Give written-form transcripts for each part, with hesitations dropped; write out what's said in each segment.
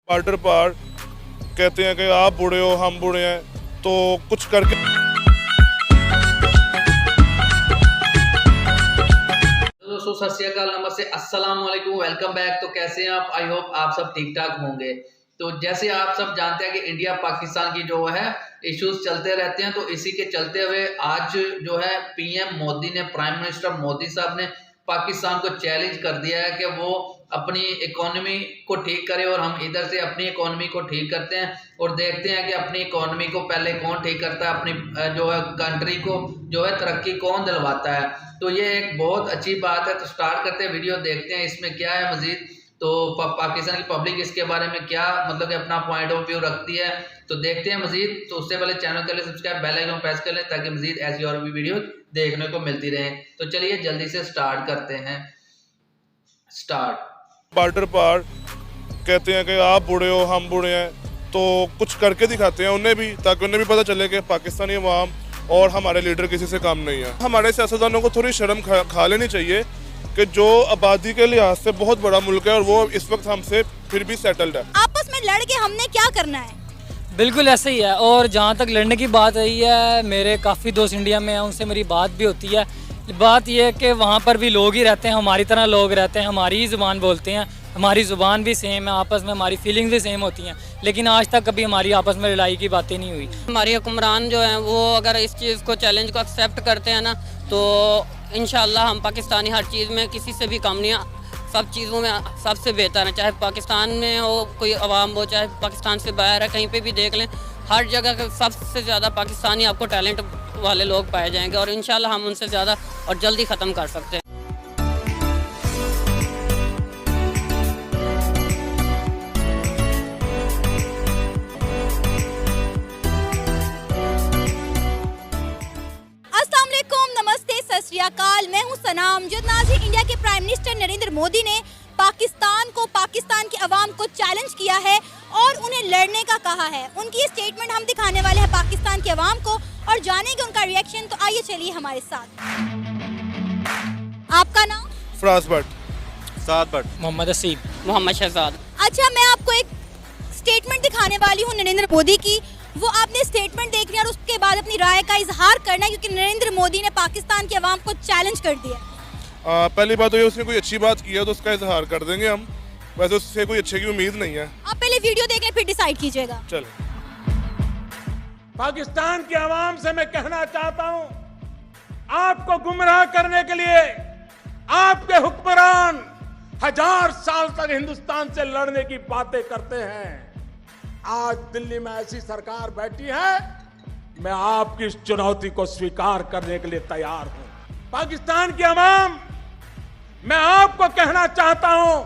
Border पार कहते हैं कि आप बूढ़े हो हम बूढ़े हैं, तो कुछ करके। दोस्तों सत श्री अकाल, नमस्ते, अस्सलाम वालेकुम, वेलकम बैक। तो कैसे हैं आप? आई होप आप सब ठीक ठाक होंगे। तो जैसे आप सब जानते हैं कि इंडिया पाकिस्तान की जो है इश्यूज चलते रहते हैं, तो इसी के चलते हुए आज जो है पीएम मोदी ने, प्राइम मिनिस्टर मोदी साहब ने पाकिस्तान को चैलेंज कर दिया है कि वो अपनी इकोनॉमी को ठीक करे और हम इधर से अपनी इकोनॉमी को ठीक करते हैं और देखते हैं कि अपनी इकोनॉमी को पहले कौन ठीक करता है, अपनी जो है कंट्री को जो है तरक्की कौन दिलवाता है। तो ये एक बहुत अच्छी बात है। तो स्टार्ट करते हैं, वीडियो देखते हैं इसमें क्या है मजीद। तो पाकिस्तान की पब्लिक इसके बारे में क्या मतलब कि अपना पॉइंट ऑफ व्यू रखती है, तो देखते हैं मजीद। तो उससे पहले चैनल के लिए सब्सक्राइब, बेल आइकन प्रेस कर लें ताकि मजीद ऐसी और भी वीडियो देखने को मिलती रहे। तो चलिए जल्दी से स्टार्ट करते हैं। स्टार्ट। बॉर्डर पार कहते हैं कि आप बूढ़े हो हम बूढ़े हैं, तो कुछ करके दिखाते हैं उन्हें भी, ताकि उन्हें भी पता चले कि पाकिस्तानी अवाम और हमारे लीडर किसी से काम नहीं है। हमारे सियासतदानों को थोड़ी शर्म खा लेनी चाहिए कि जो आबादी के लिहाज से बहुत बड़ा मुल्क है और वो इस वक्त हमसे फिर भी सेटल्ड है। आपस में लड़ के हमने क्या करना है? बिल्कुल ऐसे ही है। और जहाँ तक लड़ने की बात रही है, मेरे काफ़ी दोस्त इंडिया में हैं, उनसे मेरी बात भी होती है। बात यह है कि वहाँ पर भी लोग ही रहते हैं, हमारी तरह लोग रहते हैं, हमारी ही ज़ुबान बोलते हैं, हमारी ज़ुबान भी सेम है, आपस में हमारी फीलिंग्स भी सेम होती हैं, लेकिन आज तक कभी हमारी आपस में लड़ाई की बातें नहीं हुई। हमारे हुक्मरान जो हैं वो अगर इस चीज़ को, चैलेंज को एक्सेप्ट करते हैं ना, तो इंशाल्लाह हम पाकिस्तानी हर चीज़ में किसी से भी कम नहीं, सब चीज़ों में सबसे बेहतर है। चाहे पाकिस्तान में हो कोई अवाम हो, चाहे पाकिस्तान से बाहर है, कहीं पे भी देख लें, हर जगह सबसे ज़्यादा पाकिस्तानी आपको टैलेंट वाले लोग पाए जाएंगे और इंशाल्लाह हम उनसे ज़्यादा और जल्दी ख़त्म कर सकते हैं। मैं हूं सनाम। जो नाज़रीन, इंडिया के प्राइम मिनिस्टर नरेंद्र मोदी ने पाकिस्तान को, पाकिस्तान की आवाम को चैलेंज किया है और उन्हें लड़ने का कहा है। उनकी ये स्टेटमेंट हम दिखाने वाले हैं पाकिस्तान की आवाम को और जानेंगे उनका रिएक्शन। तो आइए चलिए हमारे साथ। आपका नाम? फराज भट्ट, साद भट्ट, मोहम्मद असीम, मोहम्मद शहजाद। अच्छा, मैं आपको एक स्टेटमेंट दिखाने वाली हूँ नरेंद्र मोदी की। वो आपने स्टेटमेंट देखनी है और उसके बाद अपनी राय का इजहार करना है, क्योंकि नरेंद्र मोदी ने पाकिस्तान के अवाम को चैलेंज कर दिया। पहली बात तो ये, उसने कोई अच्छी बात की है तो उसका इजहार कर देंगे हम, वैसे उससे कोई अच्छे की उम्मीद नहीं है। आप पहले वीडियो देख लें फिर डिसाइड कीजिएगा। चलो, पाकिस्तान की आवाम से मैं कहना चाहता हूं, आपको गुमराह करने के लिए आपके हुक्मरान 1000 साल तक हिंदुस्तान से लड़ने की बातें करते हैं। आज दिल्ली में ऐसी सरकार बैठी है, मैं आपकी इस चुनौती को स्वीकार करने के लिए तैयार हूं। पाकिस्तान की आवाम, मैं आपको कहना चाहता हूं,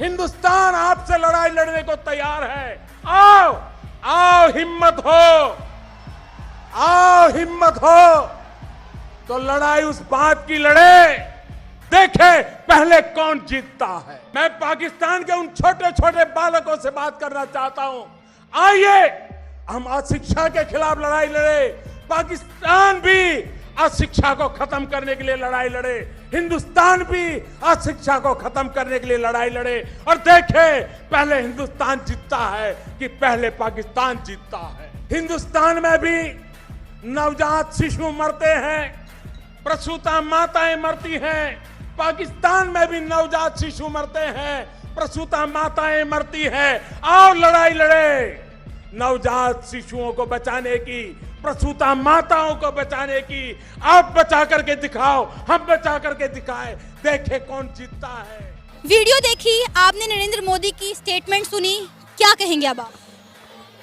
हिंदुस्तान आपसे लड़ाई लड़ने को तैयार है। आओ आओ, हिम्मत हो, आओ हिम्मत हो, तो लड़ाई उस बात की लड़े, देखे पहले कौन जीतता है। मैं पाकिस्तान के उन छोटे छोटे बालकों से बात करना चाहता हूं, आइए हम अशिक्षा के खिलाफ लड़ाई लड़े। पाकिस्तान भी अशिक्षा को खत्म करने के लिए लड़ाई लड़े, हिंदुस्तान भी अशिक्षा को खत्म करने के लिए लड़ाई लड़े, और देखे पहले हिंदुस्तान जीतता है कि पहले पाकिस्तान जीतता है। हिंदुस्तान में भी नवजात शिशु मरते हैं, प्रसूता माताएं मरती हैं। पाकिस्तान में भी नवजात शिशु मरते हैं, प्रसूता माताएं मरती हैं। आओ लड़ाई लड़े, नवजात शिशुओं को बचाने की, प्रसूता माताओं को बचाने की। आप बचा करके दिखाओ, हम बचा करके दिखाए, देखे कौन जीतता है। वीडियो देखी आपने, नरेंद्र मोदी की स्टेटमेंट सुनी, क्या कहेंगे अब आप?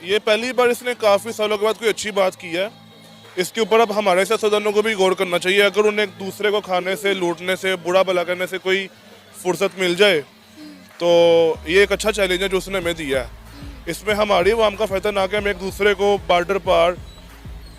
ये पहली बार इसने काफ़ी सालों के बाद कोई अच्छी बात की है। इसके ऊपर अब हमारे सियासतदानों को भी गौर करना चाहिए। अगर उन्हें एक दूसरे को खाने से, लूटने से, बुरा भला करने से कोई फुर्सत मिल जाए, तो ये एक अच्छा चैलेंज है जो उसने हमें दिया है। इसमें हमारी आवाम का फ़ायदा ना कि हम एक दूसरे को बॉर्डर पार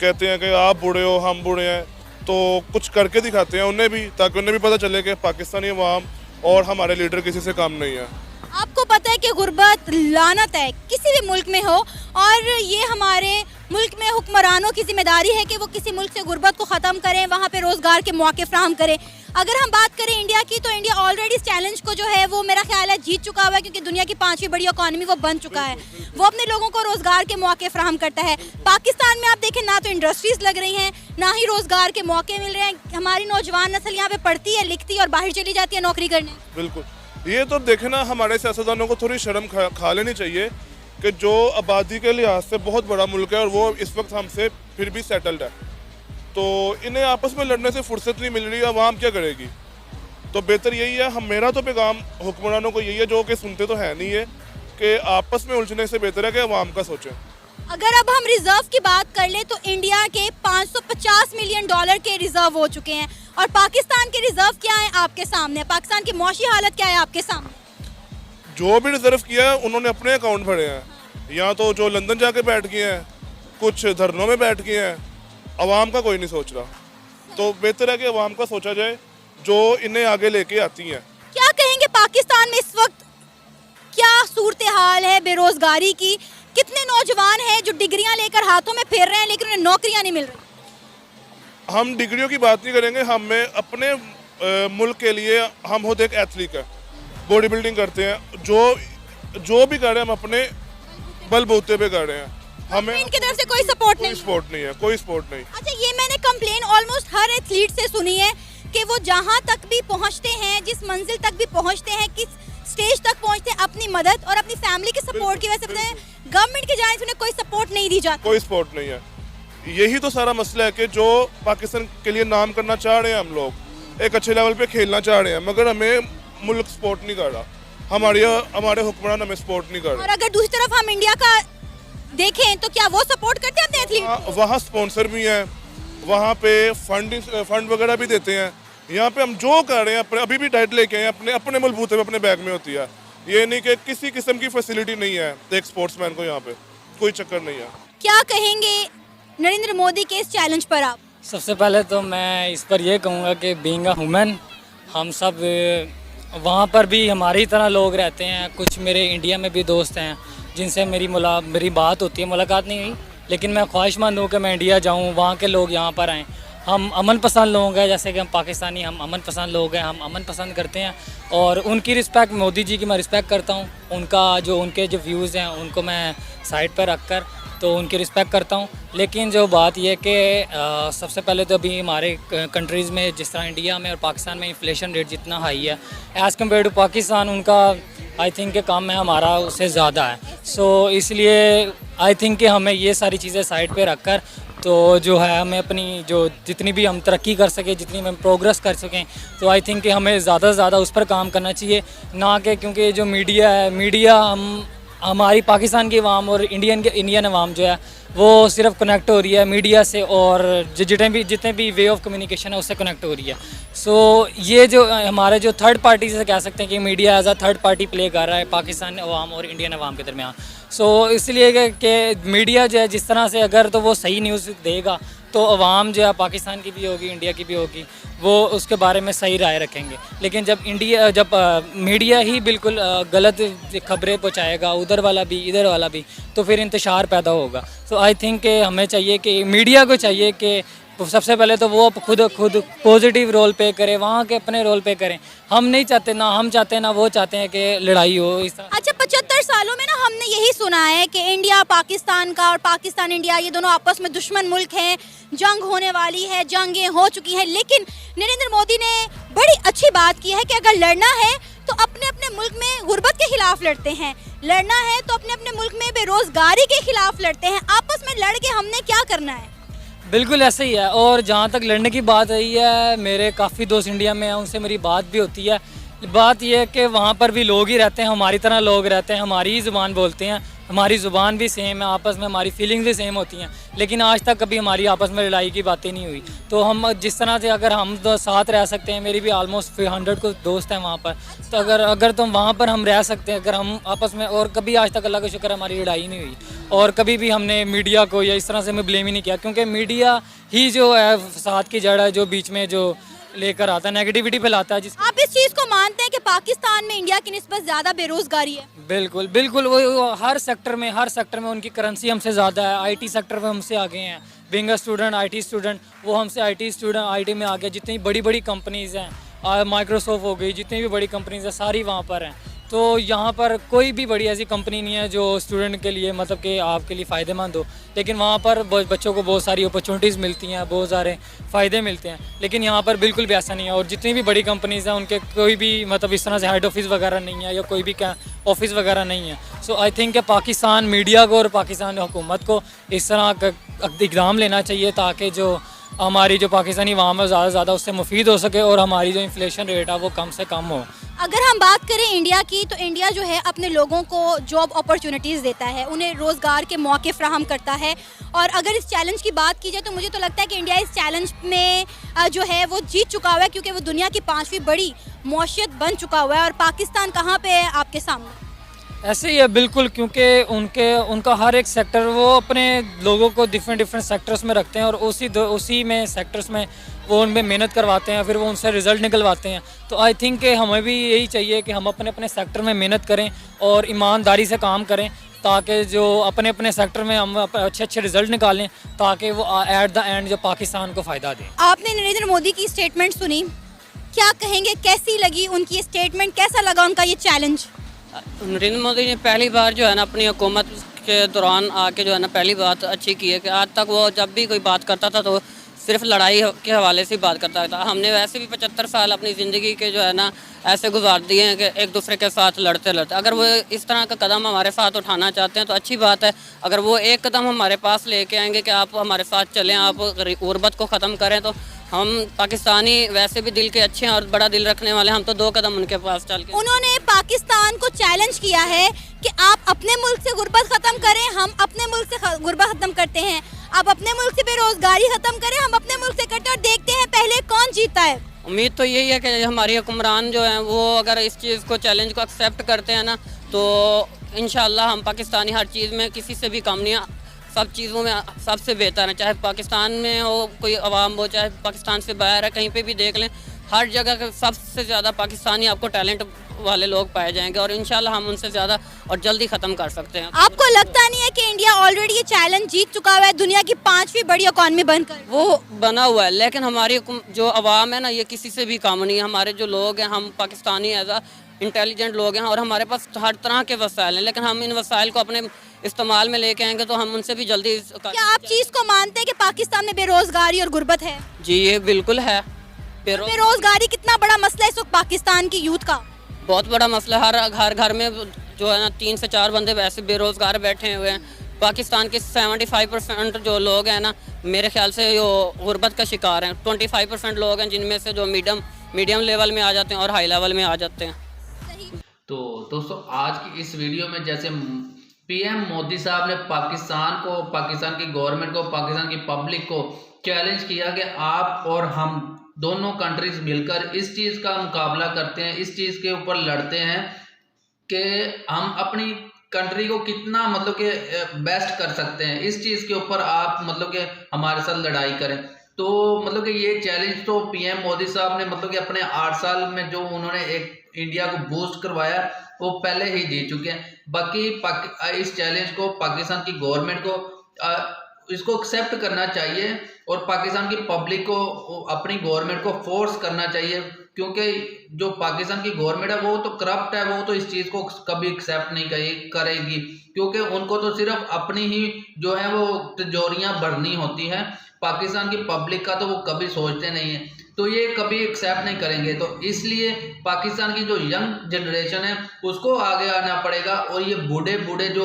कहते हैं कि आप बूढ़े हो हम बूढ़े हैं, तो कुछ करके दिखाते हैं उन्हें भी, ताकि उन्हें भी पता चले कि पाकिस्तानी अवाम और हमारे लीडर किसी से काम नहीं है। आपको पता है कि गुर्बत लानत है किसी भी मुल्क में हो, और ये हमारे मुल्क में हुक्मरानों की जिम्मेदारी है कि वो किसी मुल्क से गुर्बत को ख़त्म करें, वहाँ पे रोज़गार के मौके फ्राहम करें। अगर हम बात करें इंडिया की, तो इंडिया ऑलरेडी इस चैलेंज को जो है वो मेरा ख्याल है जीत चुका हुआ है, क्योंकि दुनिया की 5वीं बड़ी इकॉनमी वो बन चुका है। वो अपने लोगों को रोजगार के मौके फराहम करता है। पाकिस्तान में आप देखें ना तो इंडस्ट्रीज लग रही हैं, ना ही रोजगार के मौके मिल रहे हैं। हमारी नौजवान नस्ल यहाँ पे पढ़ती है, लिखती है और बाहर चली जाती है नौकरी करने। बिल्कुल, ये तो देखे ना, हमारे सियासतदानों को थोड़ी शर्म खा लेनी चाहिए कि जो आबादी के लिहाज से बहुत बड़ा मुल्क है और वो इस वक्त हमसे फिर भी सेटल्ड है, तो इन्हें आपस में लड़ने से फुर्सत नहीं मिल रही, अवाम क्या करेगी? तो बेहतर यही है, मेरा तो पैगाम हुक्मरानों को यही है, जो कि सुनते तो है नहीं है, कि आपस में उलझने से बेहतर है कि अवाम का सोचें। अगर अब हम रिजर्व की बात कर ले तो इंडिया के 550 मिलियन डॉलर के रिजर्व हो चुके हैं, और पाकिस्तान के रिजर्व क्या है आपके सामने, पाकिस्तान की मौशी हालत क्या है आपके सामने। जो भी रिजर्व किया है उन्होंने अपने अकाउंट भरे हैं, या तो जो लंदन जाके बैठ गए हैं, कुछ धरनों में बैठ गए हैं, अवाम का कोई नहीं सोच रहा। तो बेहतर है कि अवाम का सोचा जाए, जो इन्हें आगे लेके आती हैं। क्या कहेंगे पाकिस्तान में इस वक्त क्या सूरत हाल है बेरोजगारी की? कितने नौजवान हैं जो डिग्रियां लेकर हाथों में फिर रहे हैं लेकिन उन्हें नौकरियां नहीं मिल रही? हम डिग्रियों की बात नहीं करेंगे, हमें अपने मुल्क के लिए, हम खुद एक एथलीट है, बॉडी बिल्डिंग करते हैं, जो भी कर रहे हैं हम अपने बलबूते पे कर रहे हैं। हमें इनकी तरफ से कोई सपोर्ट कोई नहीं। सपोर्ट नहीं है, कोई सपोर्ट नहीं। अच्छा, ये मैंने कंप्लेन ऑलमोस्ट हर एथलीट से सुनी है कि वो जहां तक भी पहुंचते हैं, जिस मंजिल तक भी पहुंचते हैं, किस स्टेज तक पहुंचते हैं, अपनी मदद और अपनी फैमिली के सपोर्ट की वजह से गवर्नमेंट की जानिब से उन्हें कोई सपोर्ट नहीं दी जाती। कोई सपोर्ट नहीं है। यही तो सारा मसला है कि जो पाकिस्तान के लिए नाम करना चाह रहे हैं, हम लोग एक अच्छे लेवल पे खेलना चाह रहे हैं, मगर हमें मुल्क सपोर्ट नहीं कर रहा, हमारे हुक्मरान हमें सपोर्ट नहीं कर और रहे। अगर दूसरी तरफ हम इंडिया का देखें तो क्या वो सपोर्ट करते हैं अपने एथलीट? वहाँ स्पॉन्सर भी हैं, वहाँ पे फंड वगैरह भी देते हैं। यहाँ पे हम जो कर रहे हैं, अभी भी डाइट लेके आए अपने अपने बलबूते पे अपने बैग में होती है। ये नहीं कि किसी किस्म की फैसिलिटी नहीं है एक स्पोर्ट्समैन को, यहाँ पे कोई चक्कर नहीं है। क्या कहेंगे नरेंद्र मोदी के इस चैलेंज पर आप? सबसे पहले तो मैं इस पर यह कहूँगा कि बीइंग अ ह्यूमन, हम सब वहाँ पर भी हमारी तरह लोग रहते हैं। कुछ मेरे इंडिया में भी दोस्त हैं जिनसे मेरी बात होती है, मुलाकात नहीं हुई, लेकिन मैं ख्वाहिशमंद हूँ कि मैं इंडिया जाऊँ, वहाँ के लोग यहाँ पर आएँ। हम अमन पसंद लोग हैं, जैसे कि हम पाकिस्तानी, हम अमन पसंद लोग हैं, हम अमन पसंद करते हैं और उनकी रिस्पेक्ट, मोदी जी की मैं रिस्पेक्ट करता हूँ। उनके जो व्यूज़ हैं उनको मैं साइड पर रख कर तो उनकी रिस्पेक्ट करता हूँ। लेकिन जो बात यह कि सबसे पहले तो अभी हमारे कंट्रीज़ में, जिस तरह इंडिया में और पाकिस्तान में इन्फ्लेशन रेट जितना हाई है एज़ कम्पेयर टू पाकिस्तान, उनका आई थिंक के काम में हमारा उससे ज़्यादा है। सो इसलिए आई थिंक कि हमें ये सारी चीज़ें साइड पे रख कर तो जो है हमें अपनी जो जितनी भी हम तरक्की कर सकें, जितनी भी हम प्रोग्रेस कर सकें, तो आई थिंक कि हमें ज़्यादा से ज़्यादा उस पर काम करना चाहिए, ना कि क्योंकि जो मीडिया है, मीडिया हमारी पाकिस्तान की आवाम और इंडियन आवाम जो है वो सिर्फ कनेक्ट हो रही है मीडिया से, और जितने भी वे ऑफ कम्युनिकेशन है उससे कनेक्ट हो रही है। सो ये जो हमारे जो थर्ड पार्टी से कह सकते हैं कि media as a third party play कर रहा है पाकिस्तान अवाम और इंडियन अवाम के दरमियान। सो इसलिए कि मीडिया जो है जिस तरह से अगर तो वो सही न्यूज़ देगा तो अवाम जो है पाकिस्तान की भी होगी, इंडिया की भी होगी, वो उसके बारे में सही राय रखेंगे। लेकिन जब मीडिया ही बिल्कुल गलत खबरें पहुंचाएगा, उधर वाला भी इधर वाला भी, तो फिर इंतशार पैदा होगा। सो आई थिंक कि हमें चाहिए कि मीडिया को चाहिए कि सबसे पहले तो वो खुद पॉजिटिव रोल पे करे, वहाँ के अपने रोल पे करें। हम नहीं चाहते, ना हम चाहते हैं, ना वो चाहते हैं कि लड़ाई हो इस तरह। अच्छा, 75 सालों में ना हमने यही सुना है कि इंडिया पाकिस्तान का और पाकिस्तान इंडिया ये दोनों आपस में दुश्मन मुल्क हैं, जंग होने वाली है, जंगें हो चुकी हैं। लेकिन नरेंद्र मोदी ने बड़ी अच्छी बात की है कि अगर लड़ना है तो अपने अपने मुल्क में गुर्बत के खिलाफ लड़ते हैं, लड़ना है तो अपने अपने मुल्क में बेरोजगारी के खिलाफ लड़ते हैं। आपस में लड़ के हमने क्या करना है? बिल्कुल ऐसे ही है। और जहाँ तक लड़ने की बात रही है, मेरे काफ़ी दोस्त इंडिया में हैं, उनसे मेरी बात भी होती है। बात यह है कि वहाँ पर भी लोग ही रहते हैं, हमारी तरह लोग रहते हैं, हमारी ही ज़ुबान बोलते हैं, हमारी ज़ुबान भी सेम है, आपस में हमारी फीलिंग्स भी सेम होती हैं, लेकिन आज तक कभी हमारी आपस में लड़ाई की बातें नहीं हुई। तो हम जिस तरह से अगर हम तो साथ रह सकते हैं, मेरी भी ऑलमोस्ट 100 को दोस्त हैं वहाँ पर, तो अगर तो वहाँ पर हम रह सकते हैं अगर हम आपस में, और कभी आज तक अल्लाह का शुक्र हमारी लड़ाई नहीं हुई, और कभी भी हमने मीडिया को या इस तरह से मैं ब्लेम ही नहीं किया, क्योंकि मीडिया ही जो है फसाद की जड़ है, जो बीच में जो लेकर आता है, नेगेटिविटी फैलाता है। आप इस चीज़ को मानते हैं कि पाकिस्तान में इंडिया की निस्बत ज़्यादा बेरोजगारी है? बिल्कुल बिल्कुल, वो हर सेक्टर में उनकी करेंसी हमसे ज़्यादा है, IT सेक्टर में हमसे आगे हैं, being a student IT student, वो हमसे IT स्टूडेंट IT में आ गया। जितनी बड़ी बड़ी कंपनीज़ हैं, माइक्रोसॉफ्ट हो गई, जितनी भी बड़ी कंपनीज़ हैं सारी वहाँ पर हैं। तो यहाँ पर कोई भी बड़ी ऐसी कंपनी नहीं है जो स्टूडेंट के लिए मतलब कि आपके लिए फ़ायदेमंद हो, लेकिन वहाँ पर बच्चों को बहुत सारी अपॉर्चुनिटीज़ मिलती हैं, बहुत सारे फ़ायदे मिलते हैं, लेकिन यहाँ पर बिल्कुल भी ऐसा नहीं है। और जितनी भी बड़ी कंपनीज़ हैं उनके कोई भी मतलब इस तरह से हेड ऑफिस वगैरह नहीं है या कोई भी ऑफिस वगैरह नहीं है। सो आई थिंक पाकिस्तान मीडिया को और पाकिस्तान हुकूमत को इस तरह का इक़दाम लेना चाहिए ताकि जो हमारी जो पाकिस्तानी अवाम है ज़्यादा से ज़्यादा उससे मुफीद हो सके और हमारी जो इन्फ्लेशन रेट है वो कम से कम हो। अगर हम बात करें इंडिया की, तो इंडिया जो है अपने लोगों को जॉब अपॉर्चुनिटीज़ देता है, उन्हें रोज़गार के मौके फ्राहम करता है। और अगर इस चैलेंज की बात की जाए तो मुझे तो लगता है कि इंडिया इस चैलेंज में जो है वो जीत चुका हुआ है, क्योंकि वो दुनिया की 5वीं बड़ी मौशियत बन चुका हुआ है। और पाकिस्तान कहाँ पे है आपके सामने? ऐसे ही है बिल्कुल, क्योंकि उनका हर एक सेक्टर वो अपने लोगों को डिफरेंट सेक्टर्स में रखते हैं और उसी में सेक्टर्स में वो उनमें मेहनत करवाते हैं, फिर वो उनसे रिज़ल्ट निकलवाते हैं। तो आई थिंक कि हमें भी यही चाहिए कि हम अपने अपने सेक्टर में मेहनत करें और ईमानदारी से काम करें, ताकि जो अपने अपने सेक्टर में हम अच्छे रिज़ल्ट निकालें, ताकि वो एट द एंड जो पाकिस्तान को फ़ायदा दें। आपने नरेंद्र मोदी की स्टेटमेंट सुनी, क्या कहेंगे, कैसी लगी उनकी स्टेटमेंट, कैसा लगा उनका ये चैलेंज? नरेंद्र मोदी ने पहली बार जो है ना अपनी हुकूमत के दौरान आके जो है ना पहली बात अच्छी की है कि आज तक वो जब भी कोई बात करता था तो सिर्फ लड़ाई के हवाले से ही बात करता था। हमने वैसे भी 75 साल अपनी ज़िंदगी के जो है ना ऐसे गुजार दिए हैं कि एक दूसरे के साथ लड़ते लड़ते। अगर वो इस तरह का कदम हमारे साथ उठाना चाहते हैं तो अच्छी बात है। अगर वो एक कदम हमारे पास लेके आएंगे कि आप हमारे साथ चलें, आप गुर्बत को ख़त्म करें, तो हम पाकिस्तानी वैसे भी दिल के अच्छे हैं और बड़ा दिल रखने वाले, हम तो 2 कदम उनके पास चल के। उन्होंने पाकिस्तान को चैलेंज किया है कि आप अपने मुल्क से गुर्बत ख़त्म करें, हम अपने मुल्क से गुर्बत ख़त्म करते हैं। आप अपने मुल्क से बेरोजगारी ख़त्म करें, हम अपने मुल्क से करते हैं, और देखते हैं पहले कौन जीतता है। उम्मीद तो यही है कि हमारी हुक्मरान जो हैं वो अगर इस चीज़ को चैलेंज को एक्सेप्ट करते हैं ना, तो इंशाल्लाह हम पाकिस्तानी हर चीज़ में किसी से भी कम नहीं, सब चीज़ों में सबसे बेहतर है। चाहे पाकिस्तान में हो कोई अवाम हो, चाहे पाकिस्तान से बाहर है, कहीं पे भी देख लें, हर जगह सबसे ज़्यादा पाकिस्तानी आपको टैलेंट वाले लोग पाए जाएंगे और इंशाल्लाह हम उनसे ज़्यादा और जल्दी ख़त्म कर सकते हैं। आपको लगता नहीं है कि इंडिया ऑलरेडी ये चैलेंज जीत चुका हुआ है, दुनिया की 5वीं बड़ी इकॉनमी बनकर? वो बना हुआ है, लेकिन हमारी जो अवाम है ना, ये किसी से भी कम नहीं है। हमारे जो लोग हैं, हम पाकिस्तानी एज आ इंटेलिजेंट लोग हैं और हमारे पास हर तरह के वसाइल हैं, लेकिन हम इन वसाइल को अपने इस्तेमाल में लेके आएंगे तो हम उनसे भी जल्दी। क्या आप चीज़ को मानते हैं कि पाकिस्तान में बेरोजगारी और गुर्बत है? जी ये बिल्कुल है। बेरोजगारी कितना बड़ा मसला है इस वक्त पाकिस्तान की यूथ का? बहुत बड़ा मसला, हर घर में जो है ना 3 से 4 बंदे वैसे बेरोजगार बैठे हुए हैं। पाकिस्तान के 75% जो लोग हैं ना, मेरे ख्याल से जो गुर्बत का शिकार हैं। 25% लोग हैं जिनमें से जो मीडियम लेवल में आ जाते हैं और हाई लेवल में आ जाते हैं। तो दोस्तों आज की इस वीडियो में जैसे पीएम मोदी साहब ने पाकिस्तान को, पाकिस्तान की गवर्नमेंट को, पाकिस्तान की पब्लिक को चैलेंज किया कि आप और हम दोनों कंट्रीज मिलकर इस चीज़ का मुकाबला करते हैं, इस चीज़ के ऊपर लड़ते हैं कि हम अपनी कंट्री को कितना मतलब कि बेस्ट कर सकते हैं। इस चीज़ के ऊपर आप मतलब कि हमारे साथ लड़ाई करें। तो मतलब कि ये चैलेंज तो पीएम मोदी साहब ने मतलब कि अपने 8 साल में जो उन्होंने एक इंडिया को बूस्ट करवाया वो पहले ही दे चुके हैं। बाकी इस चैलेंज को पाकिस्तान की गवर्नमेंट को इसको एक्सेप्ट करना चाहिए और पाकिस्तान की पब्लिक को अपनी गवर्नमेंट को फोर्स करना चाहिए, क्योंकि जो पाकिस्तान की गवर्नमेंट है वो तो करप्ट है, वो तो इस चीज़ को कभी एक्सेप्ट नहीं करेगी, क्योंकि उनको तो सिर्फ अपनी ही जो है वो तिजोरियां भरनी होती हैं। पाकिस्तान की पब्लिक का तो वो कभी सोचते नहीं है, तो ये कभी एक्सेप्ट नहीं करेंगे। तो इसलिए पाकिस्तान की जो यंग जनरेशन है उसको आगे आना पड़ेगा और ये बूढ़े बूढ़े जो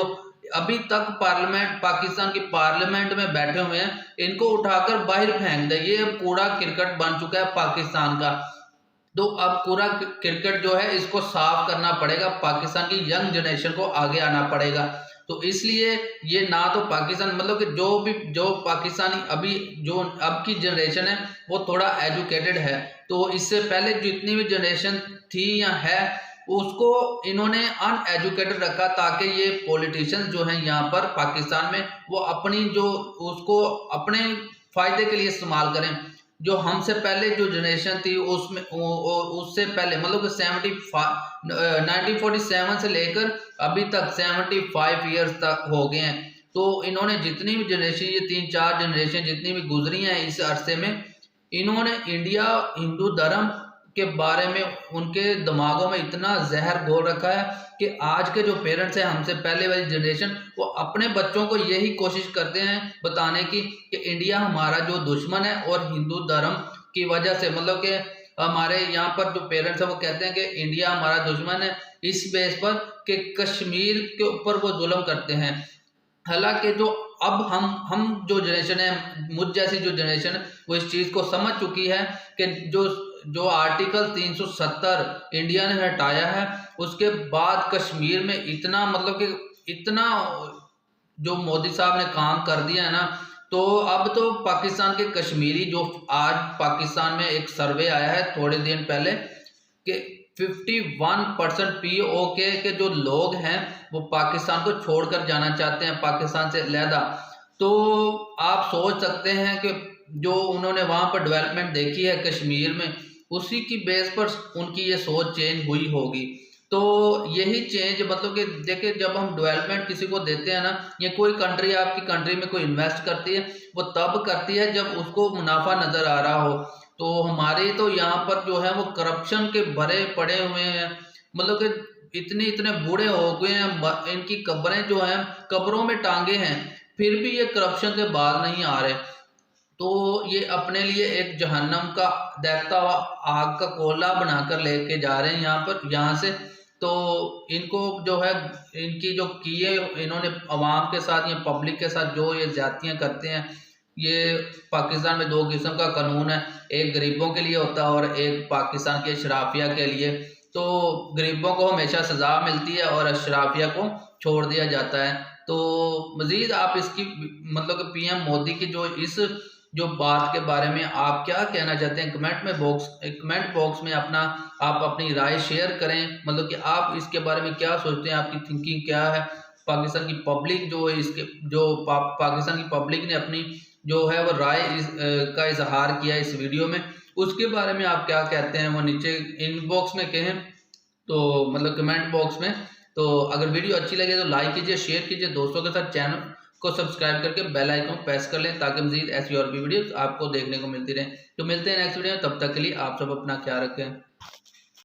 अभी तक पाकिस्तान की पार्लियामेंट में बैठे हुए हैं, इनको उठाकर बाहर फेंक दे। ये कूड़ा क्रिकेट बन चुका है पाकिस्तान का, तो अब कूड़ा क्रिकेट जो है इसको साफ करना पड़ेगा। पाकिस्तान की यंग जनरेशन को आगे आना पड़ेगा। तो इसलिए ये ना तो पाकिस्तान मतलब कि जो पाकिस्तानी अभी जो अब की जनरेशन है वो थोड़ा एजुकेटेड है, तो इससे पहले जितनी भी जनरेशन थी या है उसको इन्होंने अनएजुकेटेड रखा, ताकि ये पॉलिटिशियंस जो हैं यहाँ पर पाकिस्तान में वो अपनी जो उसको अपने फायदे के लिए इस्तेमाल करें। जो हमसे पहले जो जनरेशन थी उसमें उससे पहले मतलब कि 1947 से लेकर अभी तक 75 ईयर्स तक हो गए हैं, तो इन्होंने जितनी भी जनरेशन, ये 3-4 जनरेशन जितनी भी गुजरी हैं इस अरसे में, इन्होंने इंडिया हिंदू धर्म के बारे में उनके दिमागों में इतना जहर घोल रखा है कि आज के जो पेरेंट्स हैं, हमसे पहले वाली जनरेशन, वो अपने बच्चों को यही कोशिश करते हैं बताने की कि इंडिया हमारा जो दुश्मन है और हिंदू धर्म की वजह से, मतलब कि हमारे यहाँ पर जो पेरेंट्स हैं वो कहते हैं कि इंडिया हमारा दुश्मन है इस बेस पर कि कश्मीर के ऊपर वो जुल्म करते हैं। हालांकि जो अब हम जो जनरेशन है, मुझ जैसी जो जनरेशन है, वो इस चीज़ को समझ चुकी है कि जो आर्टिकल 370 इंडिया ने हटाया है, उसके बाद कश्मीर में इतना, मतलब कि इतना जो मोदी साहब ने काम कर दिया है ना, तो अब तो पाकिस्तान के कश्मीरी, जो आज पाकिस्तान में एक सर्वे आया है थोड़े दिन पहले कि 51% POK के जो लोग हैं वो पाकिस्तान को छोड़कर जाना चाहते हैं, पाकिस्तान से अलहदा। तो आप सोच सकते हैं कि जो उन्होंने वहाँ पर डेवलपमेंट देखी है कश्मीर में, उसी की बेस पर उनकी ये सोच चेंज हुई होगी। तो यही चेंज, मतलब कि देखिए, जब हम डेवलपमेंट किसी को देते हैं ना, या कोई कंट्री आपकी कंट्री में कोई इन्वेस्ट करती है, वो तब करती है जब उसको मुनाफा नज़र आ रहा हो। तो हमारे तो यहाँ पर जो है वो करप्शन के भरे पड़े हुए हैं, मतलब कि इतने बूढ़े हो गए हैं, इनकी कब्रें जो हैं कब्रों में टांगे हैं, फिर भी ये करप्शन से बाहर नहीं आ रहे। तो ये अपने लिए एक जहन्नम का देखता हुआ आग का कोला बनाकर लेके जा रहे हैं यहाँ से। तो इनको जो है, इनकी जो किए इन्होंने अवाम के साथ या पब्लिक के साथ जो ये ज्यादतियाँ करते हैं, ये पाकिस्तान में 2 किस्म का कानून है, एक गरीबों के लिए होता है और एक पाकिस्तान के अशराफिया के लिए। तो गरीबों को हमेशा सज़ा मिलती है और अशराफिया को छोड़ दिया जाता है। तो मज़ीद आप इसकी, मतलब कि PM मोदी की जो बात के बारे में आप क्या कहना चाहते हैं, कमेंट बॉक्स में आप अपनी राय शेयर करें। मतलब कि आप इसके बारे में क्या सोचते हैं, आपकी थिंकिंग क्या है। पाकिस्तान की पब्लिक जो है, पाकिस्तान की पब्लिक ने अपनी जो है वो राय का इजहार किया इस वीडियो में, उसके बारे में आप क्या कहते हैं वो नीचे इनबॉक्स में कहें, तो मतलब कमेंट बॉक्स में। तो अगर वीडियो अच्छी लगे तो लाइक कीजिए, शेयर कीजिए, दोस्तों के साथ चैनल को सब्सक्राइब करके बेल आइकन प्रेस कर लें ताकि मजीद ऐसी और भी वीडियोस आपको देखने को मिलती रहें। तो मिलते हैं नेक्स्ट वीडियो में, तब तक के लिए आप सब अपना ख्याल रखें।